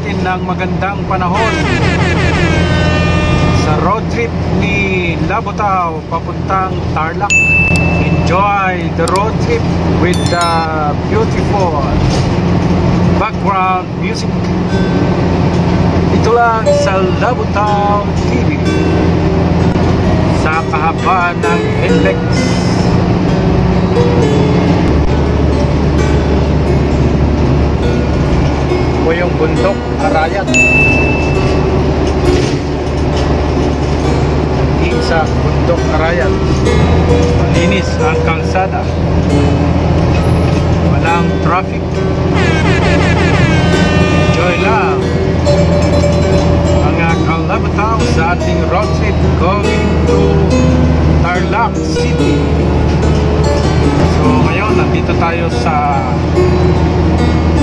natin ng magandang panahon sa road trip ni Labutao papuntang Tarlac. Enjoy the road trip with the beautiful background music. Ito lang sa Labutao TV sa kahabaan ng NLEX. O yung bundok Arayat. Sa bundok Arayat, malinis ang kalsada, walang traffic. Enjoy lang mga Labutao sa ating road trip going to Tarlac City. So ngayon nandito tayo sa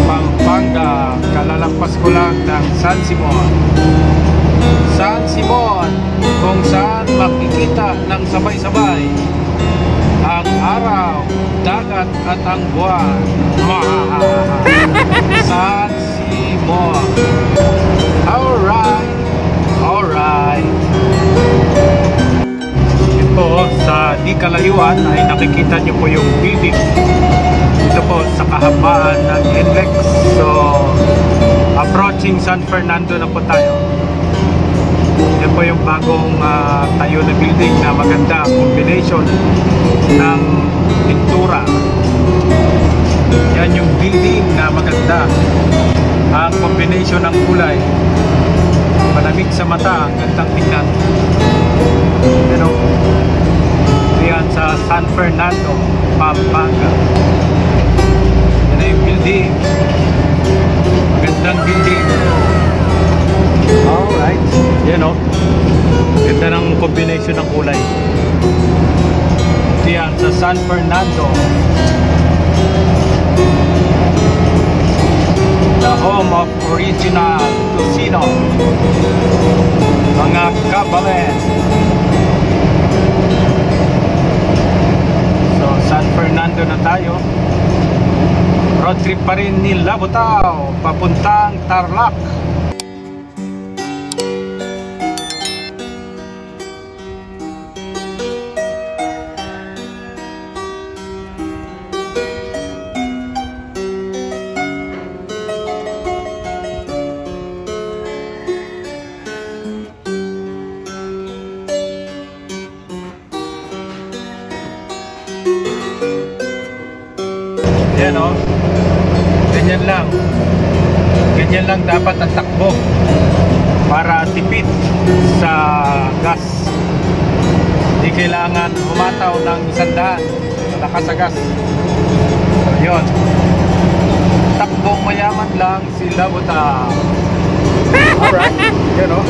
Pampanga, kalalampas ko lang ng San Simon, kung saan makikita ng sabay-sabay ang araw, dagat at ang buwan. San Simon. Alright. Ito sa di kalayuan ay nakikita nyo po yung building. Ito po sa kahabaan ng NLEX. So approaching San Fernando na po tayo. Yan po yung bagong tayo na building na maganda, combination ng pintura. Yan yung building na maganda, ang combination ng kulay, malamig sa mata, ang gandang tingnan. Pero yan sa San Fernando, Pampanga. Yan na yung building, magandang building. Alright, yan o. Ganda ng combination ng kulay. Ito yan sa San Fernando, the home of original Tocino, mga kabalen. So San Fernando na tayo. Road trip pa rin ni Labutao papuntang Tarlac. Yan o, ganyan lang dapat ang takbo para tipid sa gas. Hindi kailangan humataw ng 100 malakas sa gas. So yun, takbong mayaman lang si Labutao. Alright, yan o.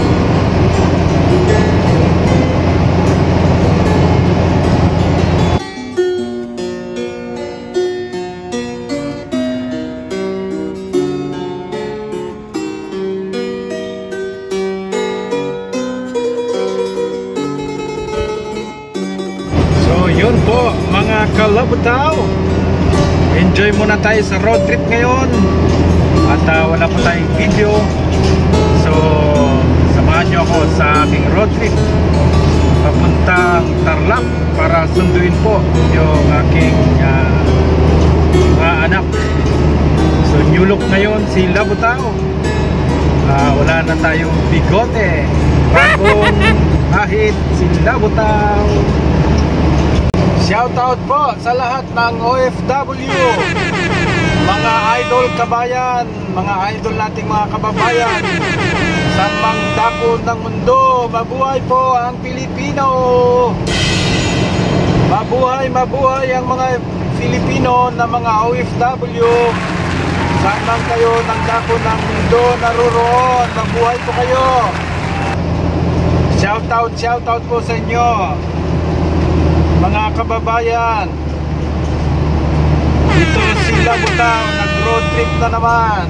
Yun po mga Labutao, enjoy muna tayo sa road trip ngayon at wala po tayong video. So samahan nyo ako sa aking road trip papuntang Tarlac para sunduin po yung aking mga anak. So new look ngayon si Labutao, wala na tayong bigote, bagong ahit si Labutao. Shoutout po sa lahat ng OFW, mga idol kabayan, mga idol nating mga kababayan sa mang dako ng mundo. Mabuhay po ang Pilipino. Mabuhay ang mga Filipino na mga OFW. Saan man kayo ng dako ng mundo naroon, mabuhay po kayo. Shoutout po sa inyo mga kababayan. Dito si Labutao, nag-road trip na naman.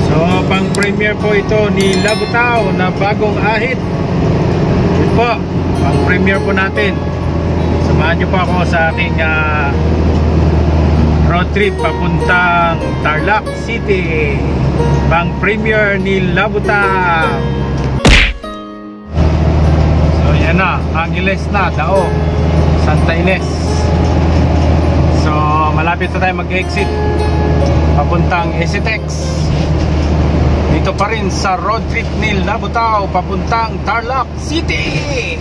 So pang premiere po ito ni Labutao na bagong ahit. Ito po, pang premiere po natin. Samahan nyo po ako sa aking road trip papuntang Tarlac City. Bank Premier ni Labutao. So yan na, Angeles na, Dao, Santa Ines. So malapit na tayo mag-exit papuntang ECTEX. Dito pa rin sa road trip ni Labutao papuntang Tarlac City.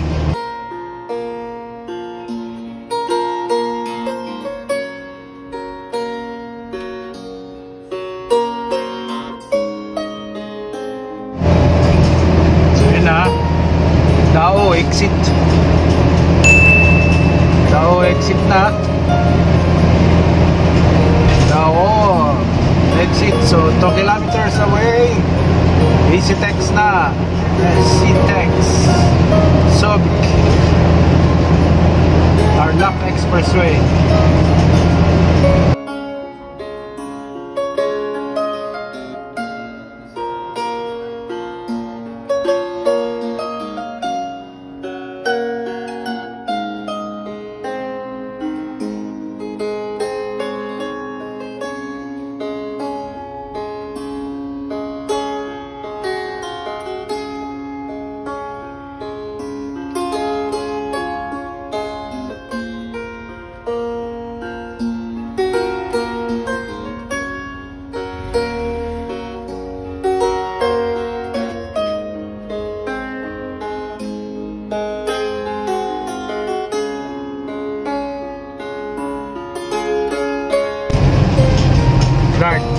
Dao exit. Dao exit na. Dao exit. So 2 kilometers away. ECTEX na. ECTEX Subic Tarlac Expressway.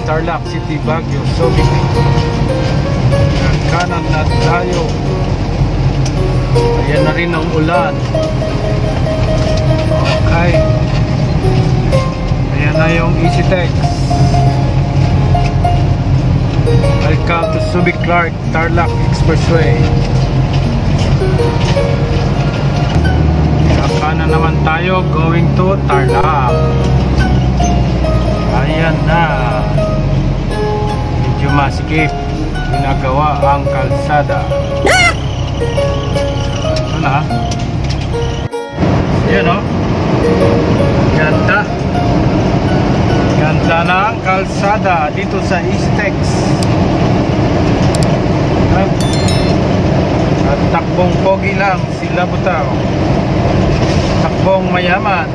Tarlac City, Baguio, Subic. Kanan na tayo. Ayan na rin ang ulan. Okay. Ayan na yung ECTEX. Welcome to Subic Clark Tarlac Expressway. Kanan naman tayo going to Tarlac. Ayan na. Medyo masikip. Ginagawa ang kalsada. Ito na. Ayan o. Ganda. Ganda ng kalsada dito sa ECTEX. At takbong pogi lang si Labutao. Takbong mayaman.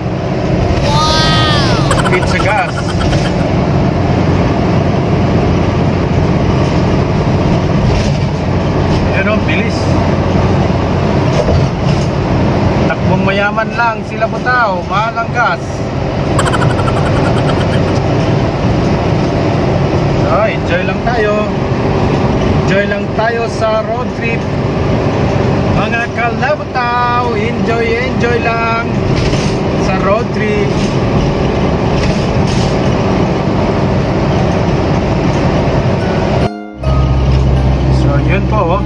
Wow! Pizza gas. Ayan o, bilis. Takbong mayaman lang si Labutao. Mahal ang gas. So, enjoy lang tayo. Enjoy lang tayo sa road trip. Mga kalabutao, enjoy lang sa road trip. So yun po,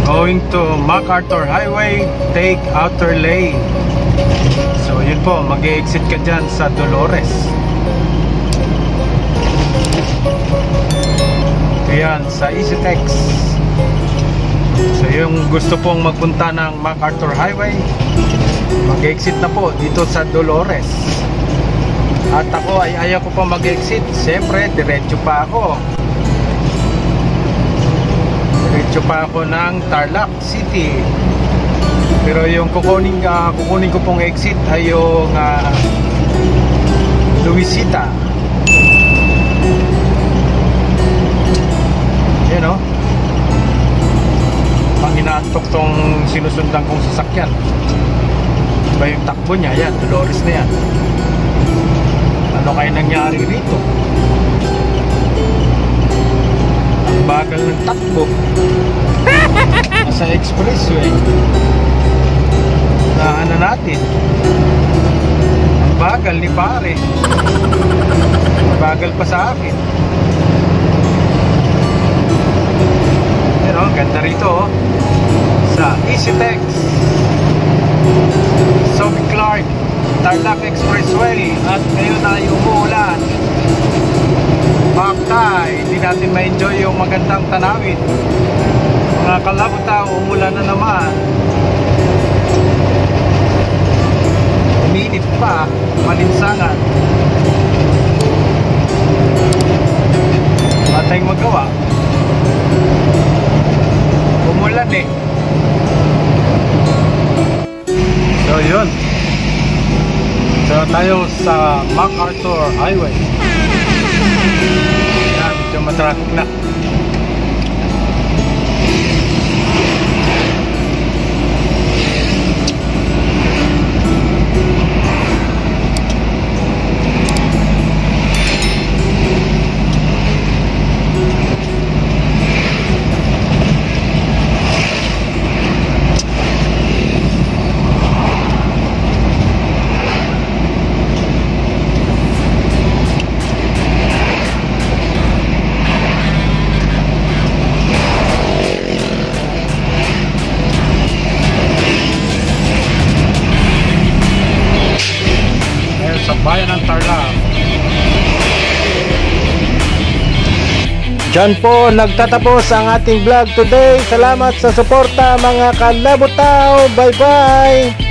going to MacArthur Highway, take outer lane. So yun po, mag-exit ka dyan sa Dolores. Ayan, sa ECTEX. So yung gusto pong magpunta ng MacArthur Highway, mag-exit na po dito sa Dolores. At ako ay ayaw ko pa mag-exit. Siyempre, diretso pa ako. Diretso pa ako ng Tarlac City. Pero yung kukunin ko pong exit ay yung Luisita. Yan o. Pang inaantok tong sinusundan kong sasakyan. Iba yung takbo niya. Yan, Dolores na yan. Ano kaya nangyari rito? Ang bagal ng takbo. Nasa expressway. Naanan natin. Ang bagal ni pare. Bagal pa sa akin. Pero ganda rito oh. Sa ECTEX Subic Clark Tarlac Expressway. At ngayon ay umuulan. Baka hindi natin ma-enjoy yung magandang tanawin. Mga kalabutao, umulan na naman. Uminit pa, malinsangan. At So yun, so tayo sa MacArthur Highway. Yan, medyo matraffic na. Sa bayan ng Tarlac. Diyan po nagtatapos ang ating vlog today. Salamat sa suporta mga kalabutaw. Bye bye.